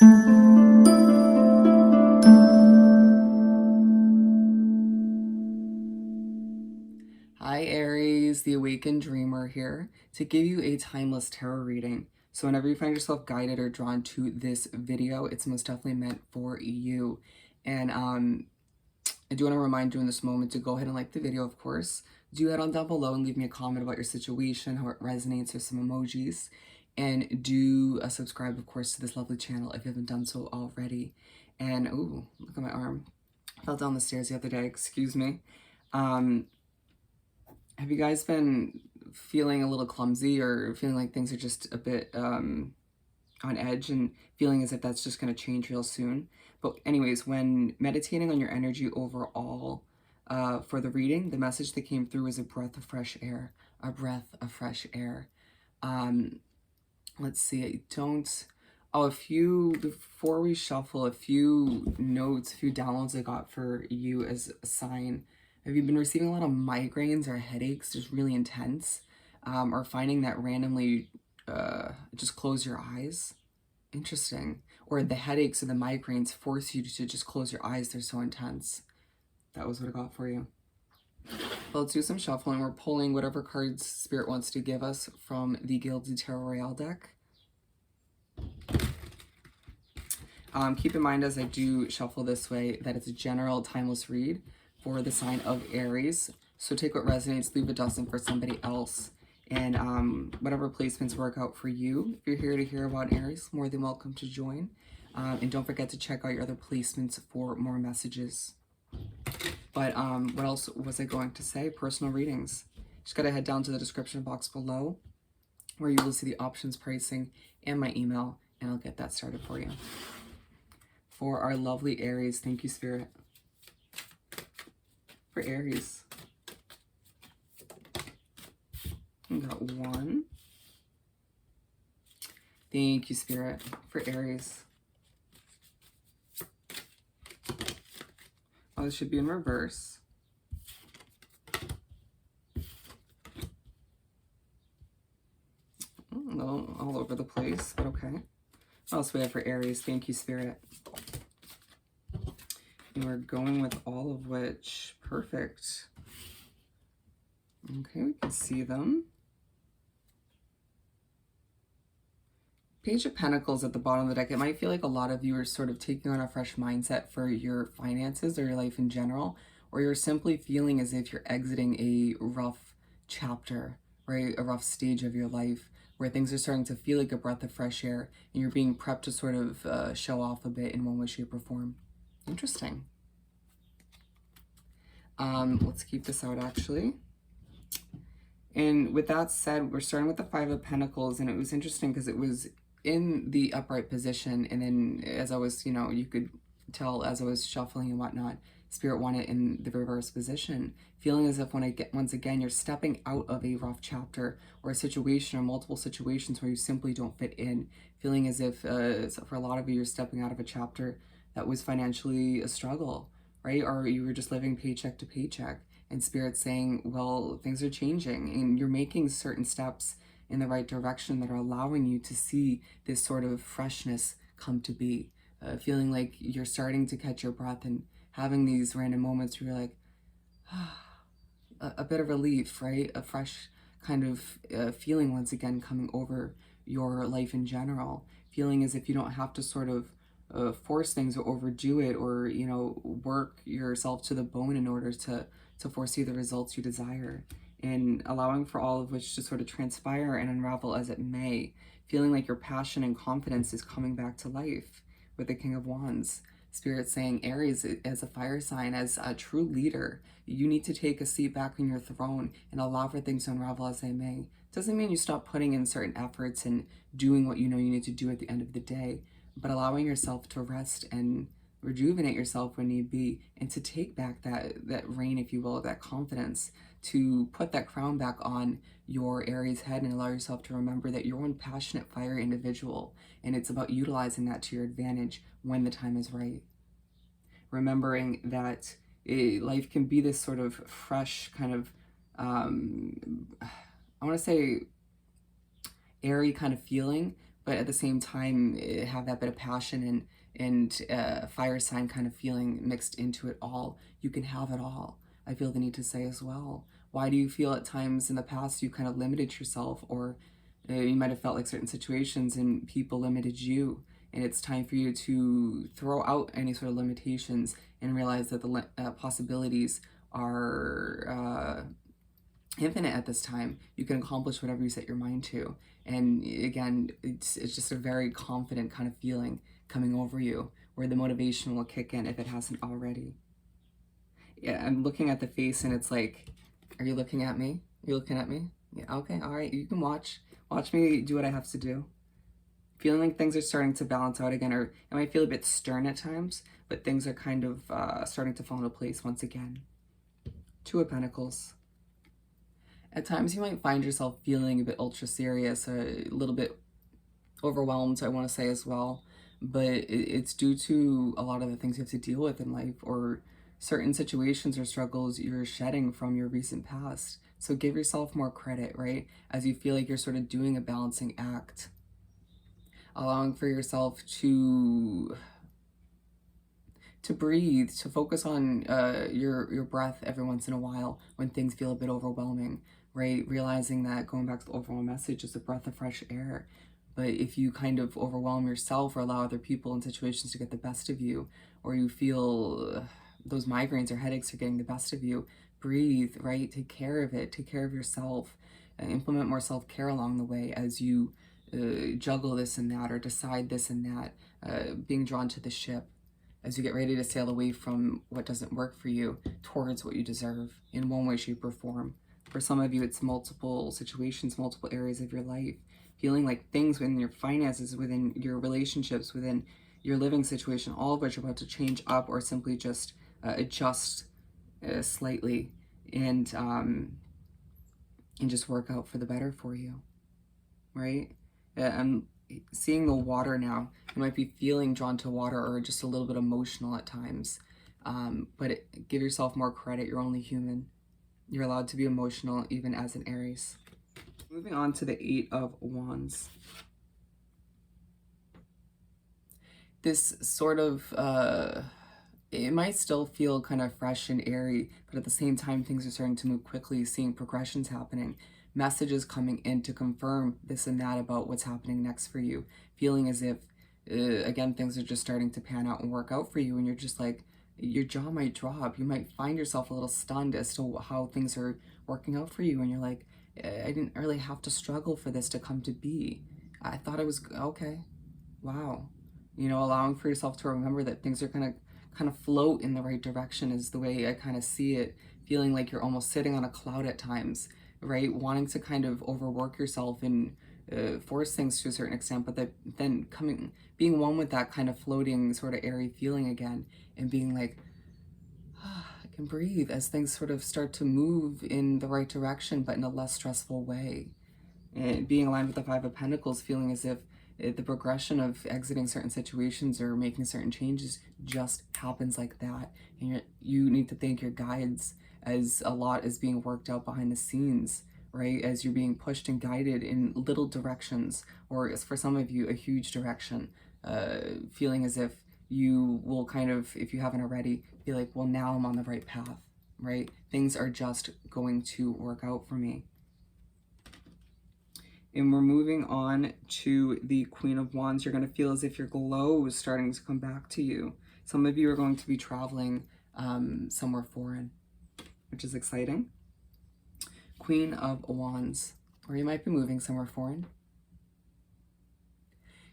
Hi Aries, the Awakened Dreamer here to give you a timeless tarot reading. So whenever you find yourself guided or drawn to this video, it's most definitely meant for you. And I do want to remind you in this moment to go ahead and like the video, of course. Do head on down below and leave me a comment about your situation, how it resonates, or some emojis. And do subscribe, of course, to this lovely channel if you haven't done so already. And, ooh, look at my arm. I fell down the stairs the other day, excuse me. Have you guys been feeling a little clumsy or feeling like things are just a bit on edge and feeling as if that's just going to change real soon? But anyways, when meditating on your energy overall for the reading, the message that came through was a breath of fresh air, a breath of fresh air. Let's see, before we shuffle, a few notes, a few downloads I got for you as a sign. Have you been receiving a lot of migraines or headaches, just really intense? Or finding that randomly just close your eyes? Interesting. Or the headaches or the migraines force you to just close your eyes, they're so intense. That was what I got for you. Well, let's do some shuffling. We're pulling whatever cards Spirit wants to give us from the Gilded Tarot Royale deck. Keep in mind as I do shuffle this way that it's a general timeless read for the sign of Aries. So take what resonates, leave what doesn't for somebody else. And whatever placements work out for you. If you're here to hear about Aries, more than welcome to join. And don't forget to check out your other placements for more messages. But what else was I going to say? Personal readings. Just gotta head down to the description box below where you will see the options, pricing, and my email, and I'll get that started for you. For our lovely Aries, thank you, Spirit. For Aries, we got 1. Thank you, Spirit. For Aries. Oh, this should be in reverse. No, all over the place, but okay. What else we have for Aries? Thank you, Spirit. And we're going with all of which. Perfect. Okay, we can see them. Page of Pentacles at the bottom of the deck. It might feel like a lot of you are sort of taking on a fresh mindset for your finances or your life in general, or you're simply feeling as if you're exiting a rough chapter, right? A rough stage of your life where things are starting to feel like a breath of fresh air and you're being prepped to sort of show off a bit in one way, shape, or form. Interesting. Let's keep this out actually. And with that said, we're starting with the 5 of Pentacles, and it was interesting because it was in the upright position, and then as I was, you could tell as I was shuffling and whatnot, Spirit wanted in the reverse position, feeling as if once again, you're stepping out of a rough chapter or a situation or multiple situations where you simply don't fit in, feeling as if for a lot of you, you're stepping out of a chapter that was financially a struggle, right? Or you were just living paycheck to paycheck. And Spirit saying, well, things are changing and you're making certain steps in the right direction that are allowing you to see this sort of freshness come to be. Feeling like you're starting to catch your breath and having these random moments where you're like, a bit of relief, right? A fresh kind of feeling once again coming over your life in general. Feeling as if you don't have to sort of force things or overdo it or, work yourself to the bone in order to foresee the results you desire, and allowing for all of which to sort of transpire and unravel as it may, feeling like your passion and confidence is coming back to life with the King of Wands. Spirit saying, Aries, as a fire sign, as a true leader, you need to take a seat back on your throne and allow for things to unravel as they may. Doesn't mean you stop putting in certain efforts and doing what you know you need to do at the end of the day, but allowing yourself to rest and rejuvenate yourself when need be, and to take back that reign, if you will, that confidence, to put that crown back on your Aries head and allow yourself to remember that you're one passionate fire individual, and it's about utilizing that to your advantage when the time is right. Remembering that life can be this sort of fresh kind of, I want to say airy kind of feeling but at the same time have that bit of passion and fire sign kind of feeling mixed into it all. You can have it all, I feel the need to say as well. Why do you feel at times in the past you kind of limited yourself, or you might have felt like certain situations and people limited you? And it's time for you to throw out any sort of limitations and realize that the possibilities are infinite at this time. You can accomplish whatever you set your mind to. And again, it's just a very confident kind of feeling coming over you, where the motivation will kick in if it hasn't already. Yeah, I'm looking at the face and it's like, are you looking at me? You're looking at me? Yeah, okay, all right, you can watch. Watch me do what I have to do. Feeling like things are starting to balance out again, or it might feel a bit stern at times, but things are kind of starting to fall into place once again. Two of Pentacles. At times you might find yourself feeling a bit ultra serious, a little bit overwhelmed, I want to say as well, but it's due to a lot of the things you have to deal with in life, or certain situations or struggles you're shedding from your recent past. So give yourself more credit, right? As you feel like you're sort of doing a balancing act, allowing for yourself to breathe, to focus on your breath every once in a while when things feel a bit overwhelming, right? Realizing that, going back to the overall message, is a breath of fresh air. But if you kind of overwhelm yourself or allow other people and situations to get the best of you, or you feel those migraines or headaches are getting the best of you, breathe, right? Take care of it. Take care of yourself. And implement more self-care along the way as you juggle this and that, or decide this and that, being drawn to the ship as you get ready to sail away from what doesn't work for you towards what you deserve in one way, shape, or form. For some of you, it's multiple situations, multiple areas of your life, feeling like things within your finances, within your relationships, within your living situation, all of which are about to change up or simply just adjust slightly and just work out for the better for you, right? I'm seeing the water now. You might be feeling drawn to water or just a little bit emotional at times, but give yourself more credit. You're only human. You're allowed to be emotional even as an Aries. Moving on to the Eight of Wands. This sort of, it might still feel kind of fresh and airy, but at the same time, things are starting to move quickly, seeing progressions happening, messages coming in to confirm this and that about what's happening next for you, feeling as if, again, things are just starting to pan out and work out for you, and you're just like, your jaw might drop. You might find yourself a little stunned as to how things are working out for you, and you're like, I didn't really have to struggle for this to come to be. I thought it was okay. Wow. You know, allowing for yourself to remember that things are going to kind of float in the right direction is the way I kind of see it, feeling like you're almost sitting on a cloud at times, right? Wanting to kind of overwork yourself and force things to a certain extent, but then being one with that kind of floating sort of airy feeling again, and being like, I can breathe as things sort of start to move in the right direction, but in a less stressful way. And being aligned with the Five of Pentacles, feeling as if the progression of exiting certain situations or making certain changes just happens like that. And you need to thank your guides, as a lot is being worked out behind the scenes, right? As you're being pushed and guided in little directions, or as for some of you, a huge direction, feeling as if you will kind of, if you haven't already, be like, well, now I'm on the right path, right? Things are just going to work out for me. And we're moving on to the Queen of Wands. You're going to feel as if your glow is starting to come back to you. Some of you are going to be traveling somewhere foreign, which is exciting. Queen of Wands, or you might be moving somewhere foreign.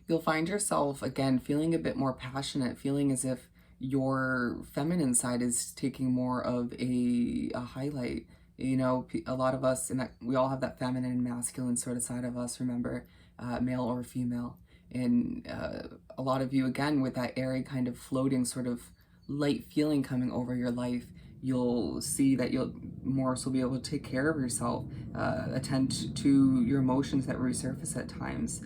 You'll find yourself, again, feeling a bit more passionate, feeling as if your feminine side is taking more of a highlight. You know, a lot of us, and we all have that feminine and masculine sort of side of us, remember, male or female. And a lot of you, again, with that airy kind of floating sort of light feeling coming over your life, you'll see that you'll more so be able to take care of yourself, attend to your emotions that resurface at times.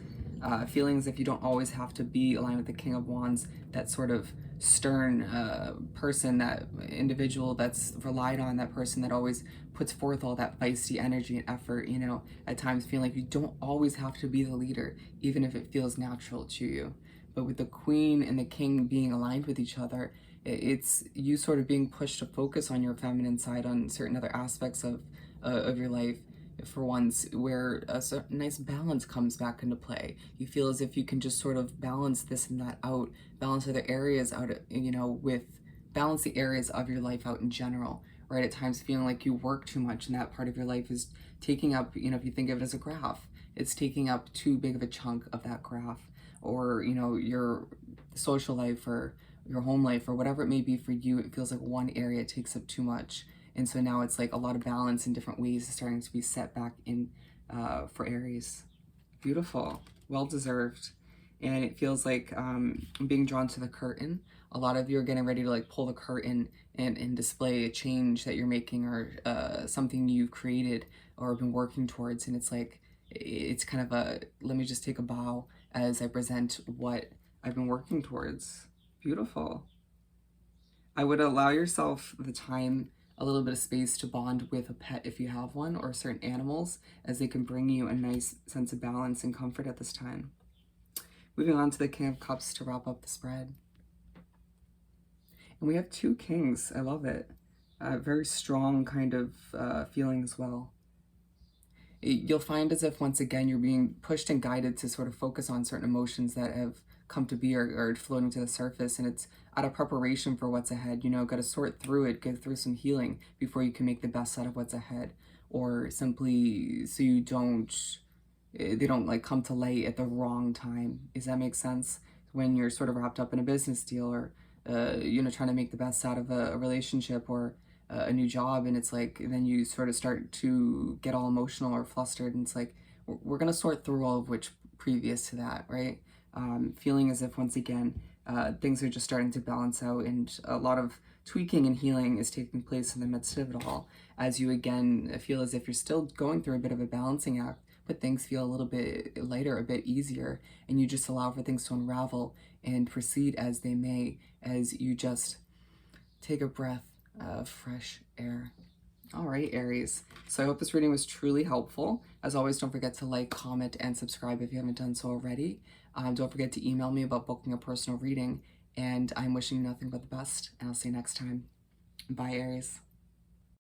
feeling as if you don't always have to be aligned with the King of Wands, that sort of stern person, that individual that's relied on, that person that always puts forth all that feisty energy and effort, you know, at times feeling like you don't always have to be the leader, even if it feels natural to you. But with the Queen and the King being aligned with each other, it's you sort of being pushed to focus on your feminine side, on certain other aspects of your life, for once, where a nice balance comes back into play. You feel as if you can just sort of balance this and that out, balance other areas out, you know, balance the areas of your life out in general, right? At times feeling like you work too much and that part of your life is taking up, you know, if you think of it as a graph, it's taking up too big of a chunk of that graph. Or, you know, your social life or your home life or whatever it may be for you, it feels like one area takes up too much. And so now it's like a lot of balance in different ways is starting to be set back in for Aries. Beautiful, well deserved. And it feels like being drawn to the curtain. A lot of you are getting ready to like pull the curtain and display a change that you're making, or something you've created or been working towards. And it's like, it's kind of a, let me just take a bow as I present what I've been working towards. Beautiful. I would allow yourself the time, a little bit of space to bond with a pet if you have one, or certain animals, as they can bring you a nice sense of balance and comfort at this time. Moving on to the King of Cups to wrap up the spread. And we have two kings. I love it. Very strong kind of feeling as well. You'll find as if once again you're being pushed and guided to sort of focus on certain emotions that have come to be, or floating to the surface, and it's out of preparation for what's ahead. You know, got to sort through it, go through some healing before you can make the best out of what's ahead, or simply so you don't, they don't like come to light at the wrong time. Does that make sense? When you're sort of wrapped up in a business deal, or you know, trying to make the best out of a relationship, or a new job, and it's like then you sort of start to get all emotional or flustered, and it's like we're going to sort through all of which previous to that, right? Feeling as if once again things are just starting to balance out, and a lot of tweaking and healing is taking place in the midst of it all, as you again feel as if you're still going through a bit of a balancing act, but things feel a little bit lighter, a bit easier, and you just allow for things to unravel and proceed as they may, as you just take a breath of fresh air. All right, Aries. So I hope this reading was truly helpful. As always, don't forget to like, comment, and subscribe if you haven't done so already. Don't forget to email me about booking a personal reading. And I'm wishing you nothing but the best, and I'll see you next time. Bye, Aries.